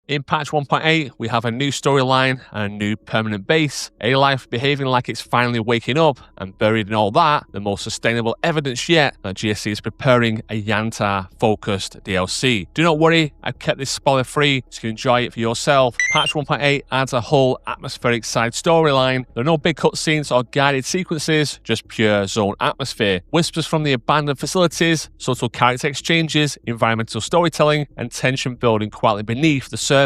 In patch 1.8, we have a new storyline and a new permanent base, A-Life behaving like it's finally waking up, and buried in all that, the most sustainable evidence yet that GSC is preparing a YANTAR-focused DLC. Do not worry, I've kept this spoiler-free so you can enjoy it for yourself. Patch 1.8 adds a whole atmospheric side storyline. There are no big cutscenes or guided sequences, just pure zone atmosphere. Whispers from the abandoned facilities, subtle character exchanges, environmental storytelling, and tension building quietly beneath the surface.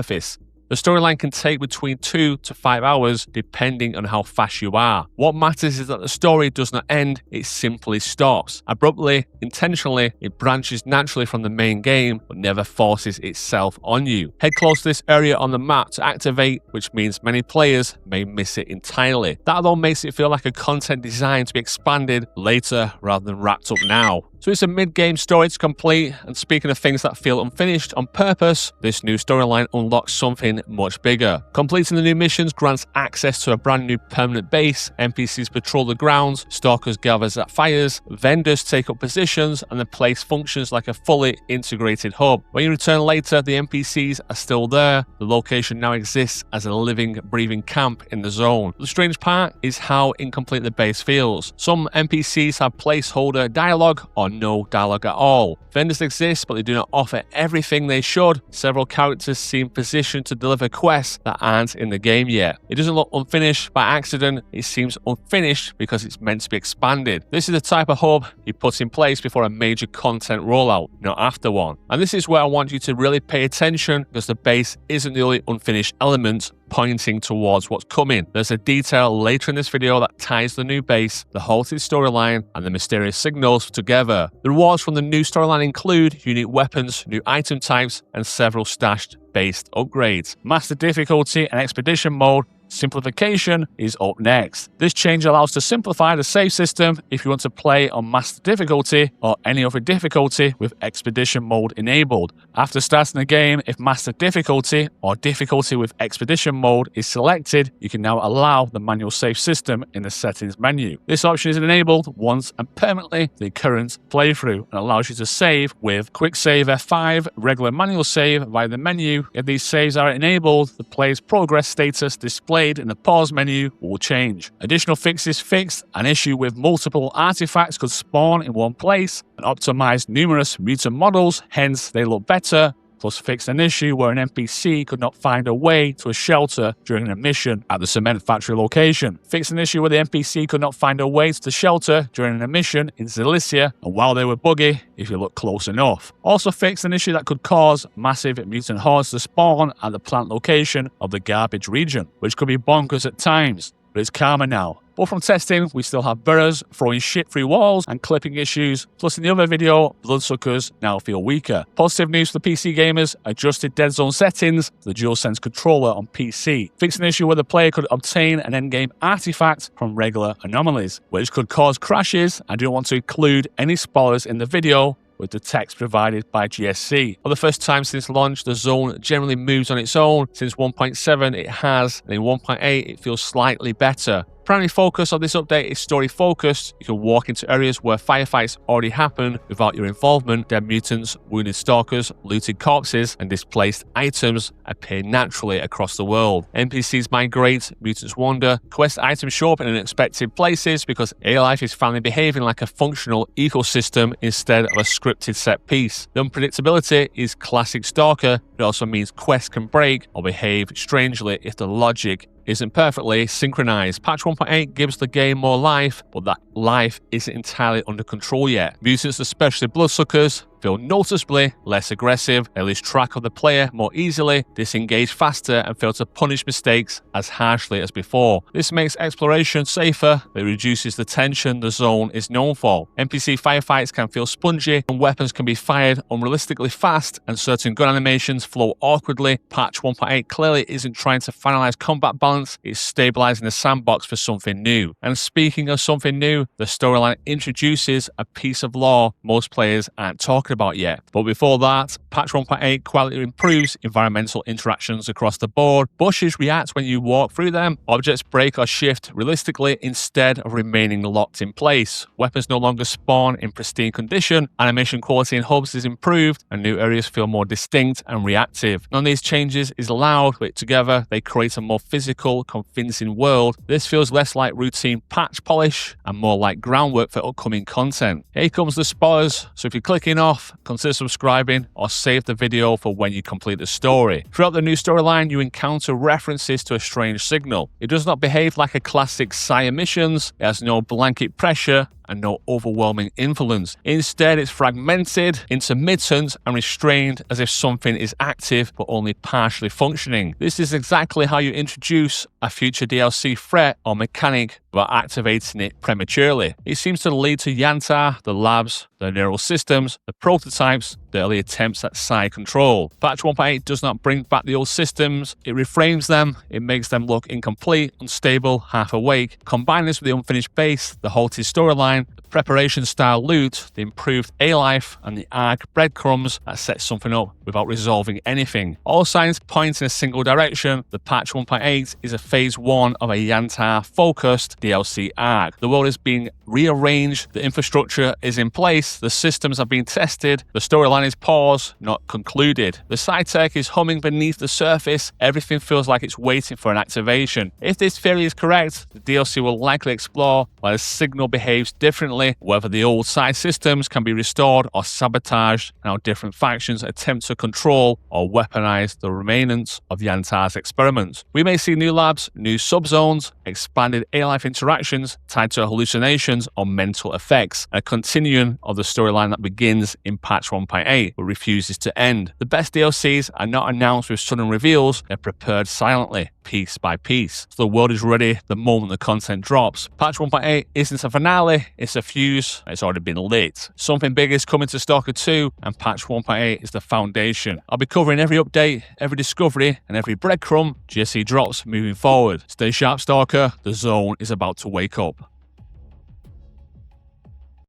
The storyline can take between 2 to 5 hours depending on how fast you are. What matters is that the story does not end, it simply stops. Abruptly, intentionally, it branches naturally from the main game but never forces itself on you. Head close to this area on the map to activate, which means many players may miss it entirely. That though makes it feel like a content designed to be expanded later rather than wrapped up now. So it's a mid-game story to complete, and speaking of things that feel unfinished on purpose, this new storyline unlocks something much bigger. Completing the new missions grants access to a brand new permanent base, NPCs patrol the grounds, stalkers gather at fires, vendors take up positions, and the place functions like a fully integrated hub. When you return later, the NPCs are still there. The location now exists as a living, breathing camp in the zone. The strange part is how incomplete the base feels. Some NPCs have placeholder dialogue or no dialogue at all. Vendors exist, but they do not offer everything they should. Several characters seem positioned to deliver quests that aren't in the game yet. It doesn't look unfinished by accident, it seems unfinished because it's meant to be expanded. This is the type of hub you put in place before a major content rollout, not after one. And this is where I want you to really pay attention, because the base isn't the only unfinished element pointing towards what's coming. There's a detail later in this video that ties the new base, the halted storyline, and the mysterious signals together. The rewards from the new storyline include unique weapons, new item types, and several stashed based upgrades. Master difficulty and expedition mode simplification is up next. This change allows to simplify the save system if you want to play on master difficulty or any other difficulty with expedition mode enabled. After starting the game, if master difficulty or difficulty with expedition mode is selected, you can now allow the manual save system in the settings menu. This option is enabled once and permanently for the current playthrough and allows you to save with quick save F5, regular manual save via the menu. If these saves are enabled, the player's progress status displayed in the pause menu will change. Additional fixes fixed an issue with multiple artifacts could spawn in one place and optimized numerous mutant models, hence they look better. Plus fixed an issue where an NPC could not find a way to a shelter during a mission at the cement factory location. Fixed an issue where the NPC could not find a way to the shelter during a mission in Cilicia, and while they were buggy if you look close enough. Also fixed an issue that could cause massive mutant hordes to spawn at the plant location of the garbage region, which could be bonkers at times, but it's calmer now. But from testing, we still have burrows throwing shit through walls and clipping issues, plus in the other video, bloodsuckers now feel weaker. Positive news for PC gamers, adjusted dead zone settings for the DualSense controller on PC. Fixed an issue where the player could obtain an endgame artifact from regular anomalies, which could cause crashes. I don't want to include any spoilers in the video with the text provided by GSC. For the first time since launch, the zone generally moves on its own. Since 1.7 it has, and in 1.8 it feels slightly better. Primary focus of this update is story focused. You can walk into areas where firefights already happen without your involvement. Dead mutants, wounded stalkers, looted corpses, and displaced items appear naturally across the world. NPCs migrate, mutants wander, quest items show up in unexpected places because A-Life is finally behaving like a functional ecosystem instead of a scripted set piece. The unpredictability is classic Stalker, but it also means quests can break or behave strangely if the logic isn't perfectly synchronized. Patch 1.8 gives the game more life, but that life isn't entirely under control yet. Mutants, especially bloodsuckers, feel noticeably less aggressive, they lose track of the player more easily, disengage faster, and fail to punish mistakes as harshly as before. This makes exploration safer, but it reduces the tension the zone is known for. NPC firefights can feel spongy, and weapons can be fired unrealistically fast, and certain gun animations flow awkwardly. Patch 1.8 clearly isn't trying to finalize combat balance, it's stabilizing the sandbox for something new. And speaking of something new, the storyline introduces a piece of lore most players aren't talking talking about yet. But before that, patch 1.8 quietly improves environmental interactions across the board. Bushes react when you walk through them. Objects break or shift realistically instead of remaining locked in place. Weapons no longer spawn in pristine condition. Animation quality in hubs is improved, and new areas feel more distinct and reactive. None of these changes is allowed, but together they create a more physical, convincing world. This feels less like routine patch polish and more like groundwork for upcoming content. Here comes the spoilers, so if you're clicking off, consider subscribing or save the video for when you complete the story. Throughout the new storyline, you encounter references to a strange signal. It does not behave like a classic sci missions. It has no blanket pressure and no overwhelming influence. Instead, it's fragmented, intermittent, and restrained as if something is active but only partially functioning. This is exactly how you introduce a future DLC threat or mechanic without activating it prematurely. It seems to lead to YANTAR, the labs, the neural systems, the prototypes, the early attempts at psi control. Patch 1.8 does not bring back the old systems, it reframes them, it makes them look incomplete, unstable, half awake. Combine this with the unfinished base, the halted storyline, the preparation style loot, the improved A-Life, and the ARC breadcrumbs that set something up without resolving anything. All signs point in a single direction. The patch 1.8 is a phase 1 of a YANTAR focused DLC arc. The world is being rearranged, the infrastructure is in place, the systems are being tested, the storyline is paused, not concluded. The sci-tech is humming beneath the surface, everything feels like it's waiting for an activation. If this theory is correct, the DLC will likely explore why the signal behaves differently, whether the old sci systems can be restored or sabotaged, and how different factions attempt to control or weaponize the remnants of YANTAR's experiments. We may see new labs, new subzones, expanded A-Life interactions tied to hallucinations or mental effects, a continuum of the storyline that begins in patch 1.8 but refuses to end. The best DLCs are not announced with sudden reveals, they're prepared silently, piece by piece. So the world is ready the moment the content drops. Patch 1.8 isn't a finale, it's a fuse, it's already been lit. Something big is coming to Stalker 2, and patch 1.8 is the foundation. I'll be covering every update, every discovery, and every breadcrumb GSC drops moving forward. Stay sharp, Stalker, the zone is about to wake up.